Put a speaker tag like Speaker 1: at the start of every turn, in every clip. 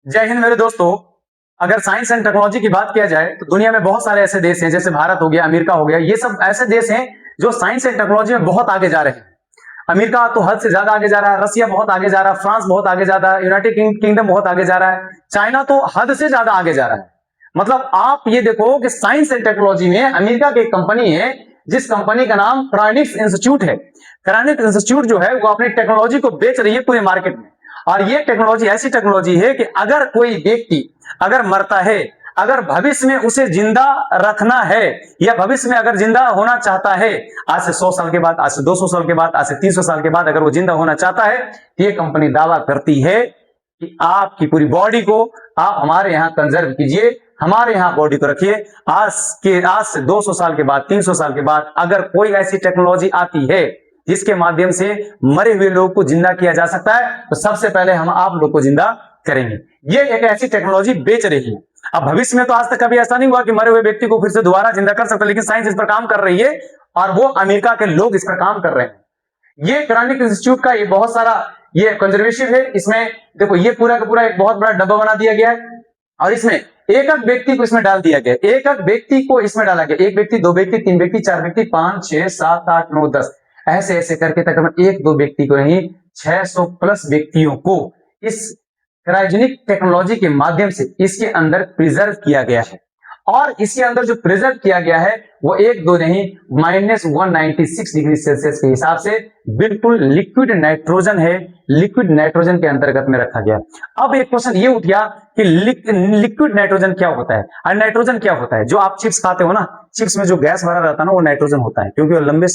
Speaker 1: जय हिंद मेरे दोस्तों। अगर साइंस एंड टेक्नोलॉजी की बात किया जाए तो दुनिया में बहुत सारे ऐसे देश हैं, जैसे भारत हो गया, अमेरिका हो गया। ये सब ऐसे देश हैं जो साइंस एंड टेक्नोलॉजी में बहुत आगे जा रहे हैं। अमेरिका तो हद से ज्यादा आगे जा रहा है, रसिया बहुत आगे जा रहा है, फ्रांस बहुत आगे जा रहा है, यूनाइटेड किंगडम बहुत आगे जा रहा है, चाइना तो हद से ज्यादा आगे जा रहा है। मतलब आप ये देखो कि साइंस एंड टेक्नोलॉजी में अमेरिका की एक कंपनी है, जिस कंपनी का नाम क्रायोनिक्स इंस्टीट्यूट है। क्रायोनिक्स इंस्टीट्यूट जो है वो अपनी टेक्नोलॉजी को बेच रही है पूरे मार्केट में। और ये टेक्नोलॉजी ऐसी टेक्नोलॉजी है कि अगर कोई व्यक्ति अगर मरता है, अगर भविष्य में उसे जिंदा रखना है या भविष्य में अगर जिंदा होना चाहता है, आज से 100 साल के बाद, आज से 200 साल के बाद, आज से 300 साल के बाद अगर वो जिंदा होना चाहता है, ये कंपनी दावा करती है कि आपकी पूरी बॉडी को आप हमारे यहाँ कंजर्व कीजिए, हमारे यहाँ बॉडी को रखिए। आज से 200 साल के बाद, 300 साल के बाद अगर कोई ऐसी टेक्नोलॉजी आती है जिसके माध्यम से मरे हुए लोग को जिंदा किया जा सकता है, तो सबसे पहले हम आप लोग को जिंदा करेंगे। ये एक ऐसी टेक्नोलॉजी बेच रही है। अब भविष्य में तो आज तक कभी ऐसा नहीं हुआ कि मरे हुए व्यक्ति को फिर से दोबारा जिंदा कर सकते, लेकिन साइंस इस पर काम कर रही है और वो अमेरिका के लोग इस पर काम कर रहे हैं। ये क्रायोनिक इंस्टीट्यूट का ये बहुत सारा ये कंजर्वेशन है। इसमें देखो ये पूरा का पूरा एक बहुत बड़ा डब्बा बना दिया गया है और इसमें एक एक व्यक्ति को इसमें डाल दिया गया, एक एक व्यक्ति को इसमें डाला गया। एक व्यक्ति, दो व्यक्ति, तीन व्यक्ति, चार व्यक्ति, 5, 6, 7, 8, 9, 10 ऐसे ऐसे करके तकरीबन एक दो व्यक्ति को नहीं 600 प्लस व्यक्तियों को इस क्रायोजेनिक टेक्नोलॉजी के माध्यम से इसके अंदर प्रिजर्व किया गया है। और इसके अंदर जो प्रिजर्व किया गया है वो एक दो नहीं -196 डिग्री सेल्सियस के हिसाब से बिल्कुल लिक्विड नाइट्रोजन है, लिक्विड नाइट्रोजन के अंतर्गत में रखा गया। अब एक क्वेश्चन ये उठ गया कि लिक्विड नाइट्रोजन क्या होता है और नाइट्रोजन क्या होता है। जो आप चिप्स खाते हो ना, चिप्स में जो गैस भरा रहता है ना, वो नाइट्रोजन होता है, क्योंकि वो लंबे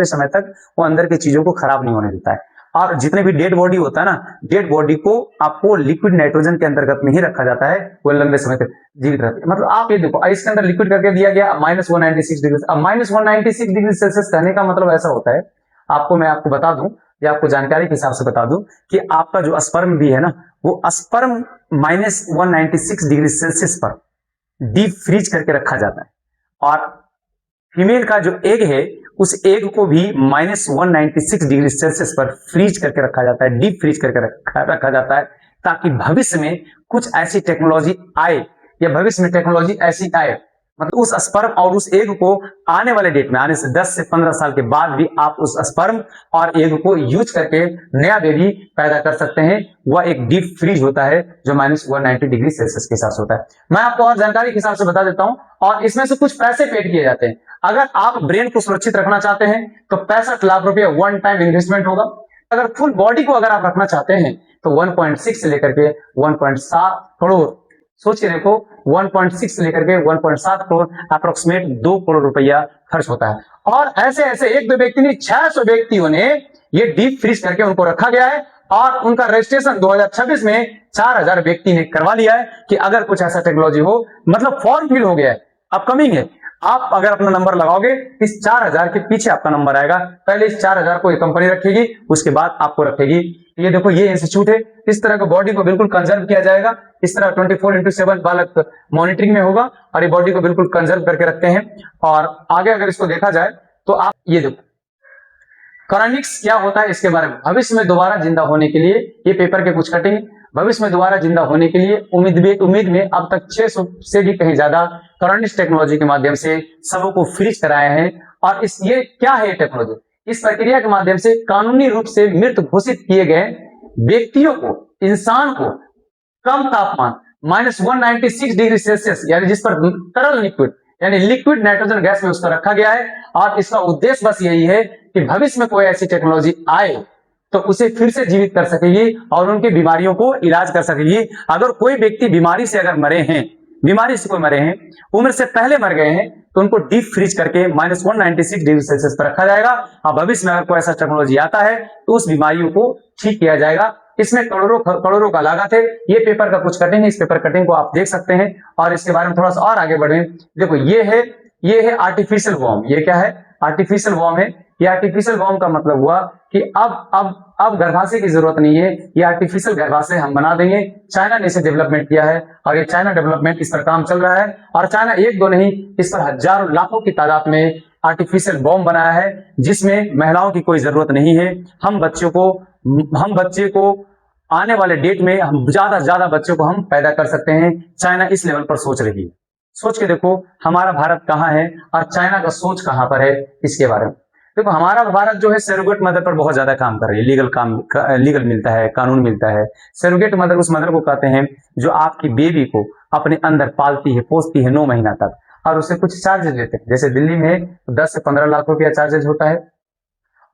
Speaker 1: समय तक वो अंदर की चीजों को खराब नहीं होने देता है। और जितने भी डेड बॉडी होता है ना, डेड बॉडी को आपको लिक्विड नाइट्रोजन के अंतर्गत में ही रखा जाता है, वो लंबे समय तक जीवित रहती है। मतलब आप ये देखो, इसके अंदर लिक्विड करके दिया गया -196 डिग्री। अब -196 डिग्री सेल्सियस कहने का मतलब ऐसा होता है, मैं आपको बता दूं या आपको जानकारी के हिसाब से बता दूं कि आपका जो स्पर्म भी है ना, वो स्पर्म -196 डिग्री सेल्सियस पर डीप फ्रीज करके रखा जाता है। और फीमेल का जो एग है, उस एग को भी -196 डिग्री सेल्सियस पर फ्रीज करके रखा जाता है, डीप फ्रीज करके रखा जाता है, ताकि भविष्य में कुछ ऐसी टेक्नोलॉजी आए या भविष्य में टेक्नोलॉजी ऐसी आए, मतलब उस स्पर्म और उस एग को आने वाले डेट में, आने से 10 से 15 साल के बाद भी आप उस स्पर्म और एग को यूज करके नया बेबी पैदा कर सकते हैं। वह एक डीप फ्रीज होता है जो -190 डिग्री सेल्सियस के हिसाब से होता है। मैं आपको और जानकारी के हिसाब से बता देता हूं। और इसमें से कुछ पैसे पेड किए जाते हैं। अगर आप ब्रेन को सुरक्षित रखना चाहते हैं तो 65 लाख रुपए वन टाइम इन्वेस्टमेंट होगा। अगर फुल बॉडी को अगर आप रखना चाहते हैं तो 1.6 से लेकर के 1.7 करोड़, सोच के देखो, 1.6 से लेकर के 1.7 करोड़ अप्रोक्सीमेट 2 करोड़ रुपया खर्च होता है। और ऐसे ऐसे एक दो व्यक्ति नहीं, 600 व्यक्तियों ने ये डीप फ्रीज करके उनको रखा गया है। और उनका रजिस्ट्रेशन 2026 में 4000 व्यक्ति ने करवा लिया है कि अगर कुछ ऐसा टेक्नोलॉजी हो, मतलब फॉर्म फिल हो गया है, अपकमिंग है। आप अगर अपना नंबर लगाओगे, इस 4000 के पीछे आपका नंबर आएगा। पहले इस 4000 को एक कंपनी रखेगी, उसके बाद आपको रखेगी। ये देखो, ये इंस्टीट्यूट है। इस तरह का बॉडी को बिल्कुल कंजर्व किया जाएगा। इस तरह 24x7 बालक मॉनिटरिंग में होगा और ये बॉडी को बिल्कुल कंजर्व करके रखते हैं। और आगे अगर इसको देखा जाए तो आप ये देखो, क्रायोनिक्स क्या होता है इसके बारे में। भविष्य में दोबारा जिंदा होने के लिए, ये पेपर के कुछ कटिंग, भविष्य में दोबारा जिंदा होने के लिए उम्मीद में अब तक 600 से भी कहीं ज्यादा क्रायोनिक्स टेक्नोलॉजी के माध्यम से सबों को फ्रीज कराया है। और ये क्या है टेक्नोलॉजी? इस प्रक्रिया के माध्यम से कानूनी रूप से मृत घोषित किए गए व्यक्तियों को, इंसान को कम तापमान -196 डिग्री सेल्सियस, यानी जिस पर तरल लिक्विड यानी लिक्विड नाइट्रोजन गैस में उसको रखा गया है। और इसका उद्देश्य बस यही है कि भविष्य में कोई ऐसी टेक्नोलॉजी आए तो उसे फिर से जीवित कर सकेगी और उनकी बीमारियों को इलाज कर सकेगी। अगर कोई व्यक्ति बीमारी से अगर मरे हैं, बीमारी से कोई मरे हैं, उम्र से पहले मर गए हैं, तो उनको डीप फ्रीज करके -196 डिग्री सेल्सियस पर रखा जाएगा। और भविष्य में अगर कोई ऐसा टेक्नोलॉजी आता है तो उस बीमारियों को ठीक किया जाएगा। इसमें करोड़ों का लागत है। ये पेपर का कुछ कटिंग है, इस पेपर कटिंग को आप देख सकते हैं। और इसके बारे में थोड़ा सा और आगे बढ़े, देखो ये है आर्टिफिशियल वॉर्म। ये क्या है? आर्टिफिशियल वॉर्म है। ये आर्टिफिशियल वॉर्म का मतलब हुआ कि अब गर्भाशय की जरूरत नहीं है, ये आर्टिफिशियल गर्भाशय हम बना देंगे। चाइना ने इसे डेवलपमेंट किया है और ये चाइना डेवलपमेंट इस पर काम चल रहा है। और चाइना एक दो नहीं, इस पर हजारों लाखों की तादाद में आर्टिफिशियल बॉम्ब बनाया है, जिसमें महिलाओं की कोई जरूरत नहीं है। हम बच्चे को आने वाले डेट में हम ज्यादा से ज्यादा बच्चों को हम पैदा कर सकते हैं। चाइना इस लेवल पर सोच रही है। सोच के देखो हमारा भारत कहाँ है और चाइना का सोच कहाँ पर है इसके बारे में। देखो हमारा भारत जो है सरोगेट मदर पर बहुत ज्यादा काम कर रही है। लीगल मिलता है, कानून मिलता है। सरोगेट मदर उस मदर को कहते हैं जो आपकी बेबी को अपने अंदर पालती है, पोसती है 9 महीना तक, और उसे कुछ चार्जेस लेते हैं। जैसे दिल्ली में 10 से 15 लाख रुपया चार्जेस होता है,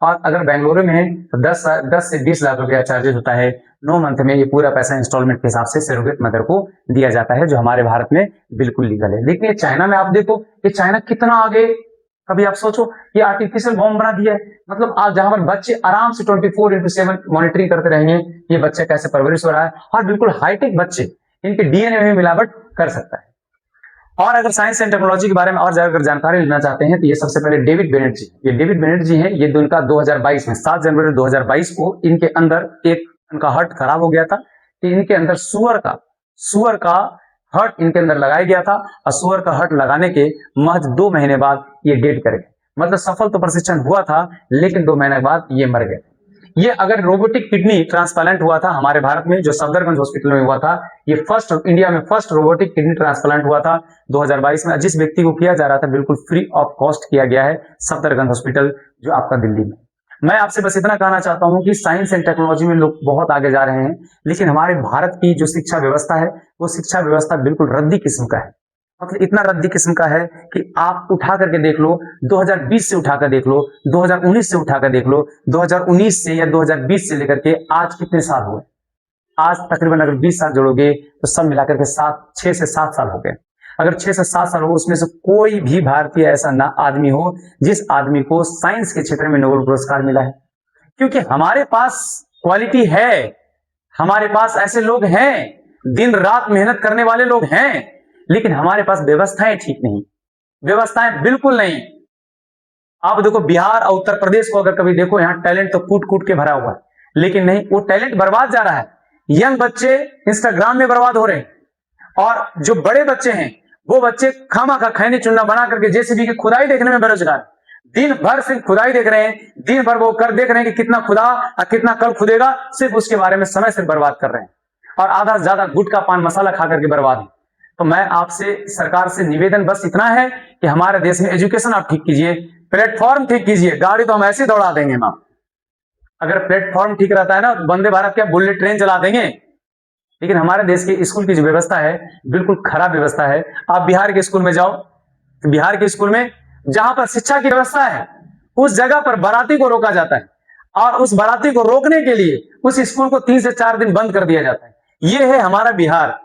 Speaker 1: और अगर बेंगलुरु में है तो 10 से 20 लाख रुपया चार्जेस होता है। 9 मंथ में ये पूरा पैसा इंस्टॉलमेंट के हिसाब से सरोगेट मदर को दिया जाता है, जो हमारे भारत में बिल्कुल लीगल है। लेकिन चाइना में आप देखो कि चाइना कितना आगे। कभी आप सोचो ये आर्टिफिशियल बॉम्ब बना दिया है, मतलब आप जहां पर बच्चे आराम से 24/7 मॉनिटरिंग करते रहेंगे ये बच्चे कैसे परवरिश हो रहा है, और बिल्कुल हाईटेक बच्चे, इनके डीएनए में मिलावट कर सकता है। और अगर साइंस एंड टेक्नोलॉजी के बारे में और ज्यादा जानकारी लेना चाहते हैं तो ये सबसे पहले डेविड बेनेट जी हैं। ये इनका 2022 में 7 जनवरी 2022 को इनके अंदर एक उनका हार्ट खराब हो गया था। तो इनके अंदर सुअर का हार्ट इनके अंदर लगाया गया था, और सुअर का हार्ट लगाने के महज 2 महीने बाद ये डेड कर गए। मतलब सफल तो प्रशिक्षण हुआ था, लेकिन 2 महीने बाद ये मर गए। ये अगर रोबोटिक किडनी ट्रांसप्लांट हुआ था हमारे भारत में, जो सफदरगंज हॉस्पिटल में हुआ था, ये इंडिया में फर्स्ट रोबोटिक किडनी ट्रांसप्लांट हुआ था 2022 में। जिस व्यक्ति को किया जा रहा था बिल्कुल फ्री ऑफ कॉस्ट किया गया है, सफदरगंज हॉस्पिटल जो आपका दिल्ली में। मैं आपसे बस इतना कहना चाहता हूं कि साइंस एंड टेक्नोलॉजी में लोग बहुत आगे जा रहे हैं, लेकिन हमारे भारत की जो शिक्षा व्यवस्था है वो शिक्षा व्यवस्था बिल्कुल रद्दी किस्म का है। मतलब इतना रद्दी किस्म का है कि आप उठा करके देख लो, 2020 से उठाकर देख लो, 2019 से उठाकर देख लो, 2019 से या 2020 से लेकर के आज कितने साल हुए। आज तकरीबन अगर 20 साल जोड़ोगे तो सब मिलाकर के 6 से 7 साल हो गए। अगर 6 से 7 साल हो, उसमें से कोई भी भारतीय ऐसा ना आदमी हो जिस आदमी को साइंस के क्षेत्र में नोबेल पुरस्कार मिला है। क्योंकि हमारे पास क्वालिटी है, हमारे पास ऐसे लोग हैं, दिन रात मेहनत करने वाले लोग हैं, लेकिन हमारे पास व्यवस्थाएं ठीक नहीं, व्यवस्थाएं बिल्कुल नहीं। आप देखो बिहार और उत्तर प्रदेश को अगर कभी देखो, यहाँ टैलेंट तो कूट कूट के भरा हुआ है, लेकिन नहीं, वो टैलेंट बर्बाद जा रहा है। यंग बच्चे इंस्टाग्राम में बर्बाद हो रहे हैं, और जो बड़े बच्चे हैं वो बच्चे खामा खैनी चुन्ना बना करके जेसीबी की खुदाई देखने में बेरोजगार, दिन भर सिर्फ खुदाई देख रहे हैं, दिन भर वो कर देख रहे हैं कि कितना खुदा और कितना कल खुदेगा, सिर्फ उसके बारे में समय सिर्फ बर्बाद कर रहे हैं, और आधा से ज्यादा गुटखा पान मसाला खा करके बर्बाद है। तो मैं आपसे सरकार से निवेदन बस इतना है कि हमारे देश में एजुकेशन आप ठीक कीजिए, प्लेटफॉर्म ठीक कीजिए। गाड़ी तो हम ऐसे दौड़ा देंगे हम, अगर प्लेटफॉर्म ठीक रहता है ना, वंदे भारत क्या बुलेट ट्रेन चला देंगे। लेकिन हमारे देश के स्कूल की जो व्यवस्था है बिल्कुल खराब व्यवस्था है। आप बिहार के स्कूल में जाओ, बिहार के स्कूल में जहां पर शिक्षा की व्यवस्था है उस जगह पर बाराती को रोका जाता है, और उस बाराती को रोकने के लिए उस स्कूल को 3 से 4 दिन बंद कर दिया जाता है। ये है हमारा बिहार।